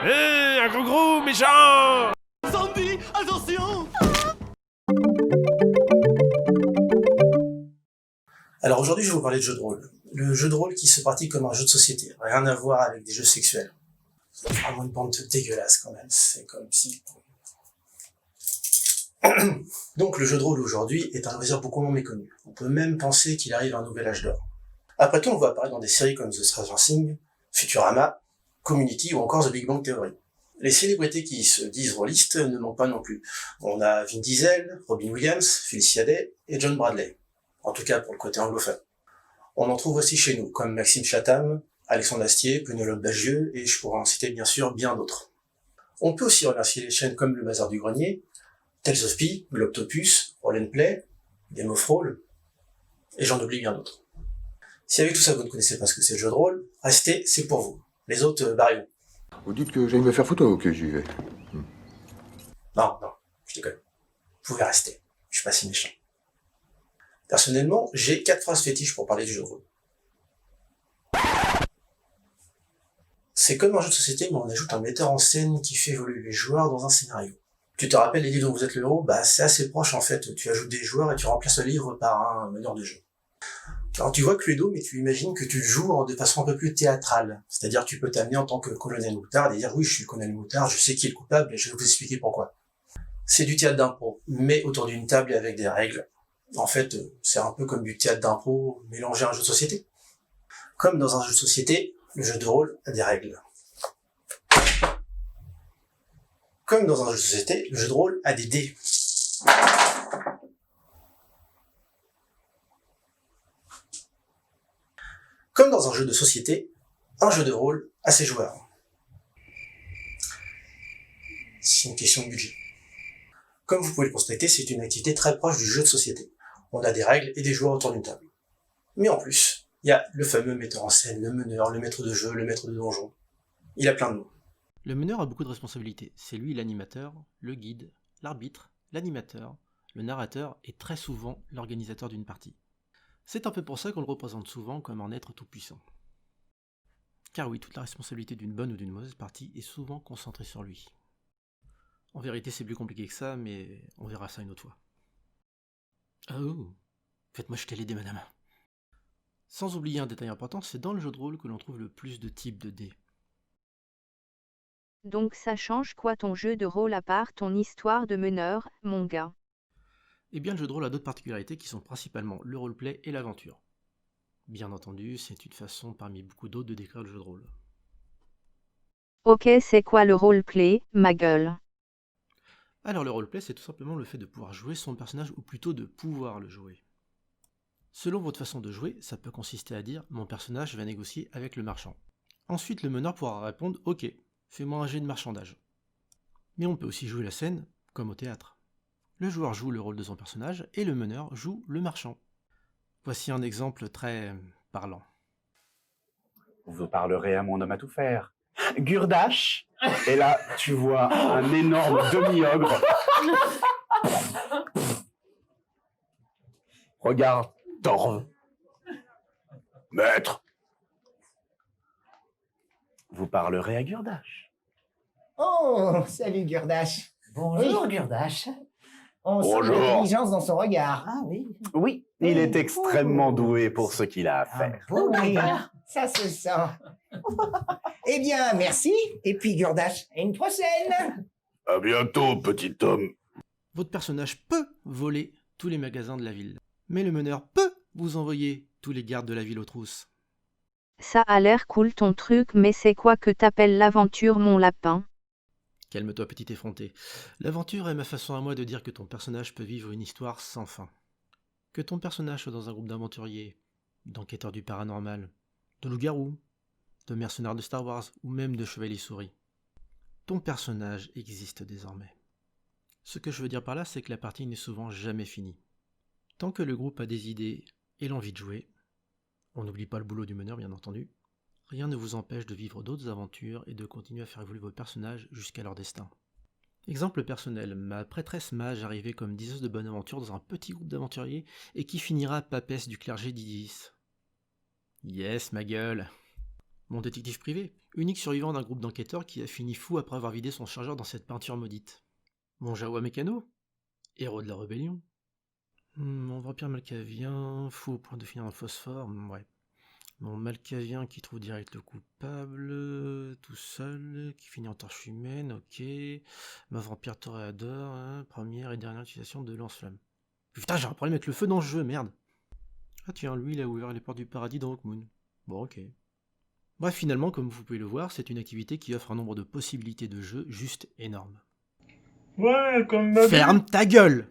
Hé, un gros méchant! Sandy, attention! Alors aujourd'hui, je vais vous parler de jeu de rôle. Le jeu de rôle qui se pratique comme un jeu de société. Rien à voir avec des jeux sexuels. C'est vraiment une bande dégueulasse quand même. C'est comme si... Donc le jeu de rôle aujourd'hui est un loisir beaucoup moins méconnu. On peut même penser qu'il arrive à un nouvel âge d'or. Après tout, on voit apparaître dans des séries comme The Stranger Things, Futurama, Community ou encore The Big Bang Theory. Les célébrités qui se disent rôlistes ne manquent pas non plus. On a Vin Diesel, Robin Williams, Felicia Day et John Bradley. En tout cas pour le côté anglophone. On en trouve aussi chez nous, comme Maxime Chatham, Alexandre Astier, Penelope Bagieux, et je pourrais en citer bien sûr bien d'autres. On peut aussi remercier les chaînes comme Le Bazar du Grenier, Tales of Pi, Globtopus, Roll & Play, Game of Roll, et j'en oublie bien d'autres. Si avec tout ça vous ne connaissez pas ce que c'est le jeu de rôle, restez, c'est pour vous. Les autres, barrez-vous. Vous dites que j'aille me faire photo ou que j'y vais? Non, je déconne. Vous pouvez rester, je suis pas si méchant. Personnellement, j'ai 4 phrases fétiches pour parler du jeu de rôle. C'est comme un jeu de société, mais on ajoute un metteur en scène qui fait évoluer les joueurs dans un scénario. Tu te rappelles les livres dont vous êtes le héros? Bah, c'est assez proche en fait. Tu ajoutes des joueurs et tu remplaces le livre par un meneur de jeu. Alors tu vois Cluedo, mais tu imagines que tu le joues de façon un peu plus théâtrale. C'est-à-dire tu peux t'amener en tant que colonel Moutard et dire oui, je suis le colonel Moutard, je sais qui est le coupable et je vais vous expliquer pourquoi. C'est du théâtre d'impro, mais autour d'une table et avec des règles. En fait, c'est un peu comme du théâtre d'impro mélangé à un jeu de société. Comme dans un jeu de société, le jeu de rôle a des règles. Comme dans un jeu de société, le jeu de rôle a des dés. Comme dans un jeu de société, un jeu de rôle a ses joueurs. C'est une question de budget. Comme vous pouvez le constater, c'est une activité très proche du jeu de société. On a des règles et des joueurs autour d'une table. Mais en plus, il y a le fameux metteur en scène, le meneur, le maître de jeu, le maître de donjon. Il a plein de noms. Le meneur a beaucoup de responsabilités. C'est lui l'animateur, le guide, l'arbitre, l'animateur, le narrateur et très souvent l'organisateur d'une partie. C'est un peu pour ça qu'on le représente souvent comme un être tout-puissant. Car oui, toute la responsabilité d'une bonne ou d'une mauvaise partie est souvent concentrée sur lui. En vérité, c'est plus compliqué que ça, mais on verra ça une autre fois. Oh, faites-moi jeter les dés, madame. Sans oublier un détail important, c'est dans le jeu de rôle que l'on trouve le plus de types de dés. Donc ça change quoi ton jeu de rôle à part ton histoire de meneur, mon gars? Eh bien, le jeu de rôle a d'autres particularités qui sont principalement le roleplay et l'aventure. Bien entendu, c'est une façon parmi beaucoup d'autres de décrire le jeu de rôle. Ok, c'est quoi le roleplay, ma gueule? Alors le roleplay, c'est tout simplement le fait de pouvoir jouer son personnage, ou plutôt de pouvoir le jouer. Selon votre façon de jouer, ça peut consister à dire « mon personnage va négocier avec le marchand ». Ensuite, le meneur pourra répondre « ok, fais-moi un jet de marchandage ». Mais on peut aussi jouer la scène, comme au théâtre. Le joueur joue le rôle de son personnage, et le meneur joue le marchand. Voici un exemple très parlant. Vous parlerez à mon homme à tout faire. Gurdache. Et là, tu vois un énorme demi-ogre. Regarde, Torve. Maître. Vous parlerez à Gurdache. Oh, salut Gurdache. Bonjour Gurdache. On sent Bonjour. l'intelligence dans son regard. Ah oui. Oui, il est extrêmement doué pour ce qu'il a à faire. Oui, ça se sent. Eh bien, merci. Et puis Gurdache, à une prochaine. À bientôt, petit homme. Votre personnage peut voler tous les magasins de la ville, mais le meneur peut vous envoyer tous les gardes de la ville aux trousses. Ça a l'air cool ton truc, mais c'est quoi que t'appelles l'aventure, mon lapin? Calme-toi, petit effronté. L'aventure est ma façon à moi de dire que ton personnage peut vivre une histoire sans fin. Que ton personnage soit dans un groupe d'aventuriers, d'enquêteurs du paranormal, de loups-garous, de mercenaires de Star Wars ou même de chevaliers souris. Ton personnage existe désormais. Ce que je veux dire par là, c'est que la partie n'est souvent jamais finie. Tant que le groupe a des idées et l'envie de jouer, on n'oublie pas le boulot du meneur bien entendu, rien ne vous empêche de vivre d'autres aventures et de continuer à faire évoluer vos personnages jusqu'à leur destin. Exemple personnel, ma prêtresse mage arrivait comme diseuse de bonne aventure dans un petit groupe d'aventuriers et qui finira papesse du clergé d'Isis. Yes, ma gueule. Mon détective privé, Unique survivant d'un groupe d'enquêteurs qui a fini fou après avoir vidé son chargeur dans cette peinture maudite. Mon Jawa Mécano, héros de la rébellion. Mon vampire malcavien, fou au point de finir dans le phosphore, ouais. Mon malcavien qui trouve direct le coupable, tout seul, qui finit en torche humaine, ok. Ma vampire toréador, hein, première et dernière utilisation de lance-flamme. Putain, j'ai un problème avec le feu dans le jeu, merde. Ah tiens, lui il a ouvert les portes du paradis dans Hawkmoon. Bon, ok. Bref, finalement, comme vous pouvez le voir, c'est une activité qui offre un nombre de possibilités de jeu juste énorme. Ouais, comme ma Ferme ta gueule!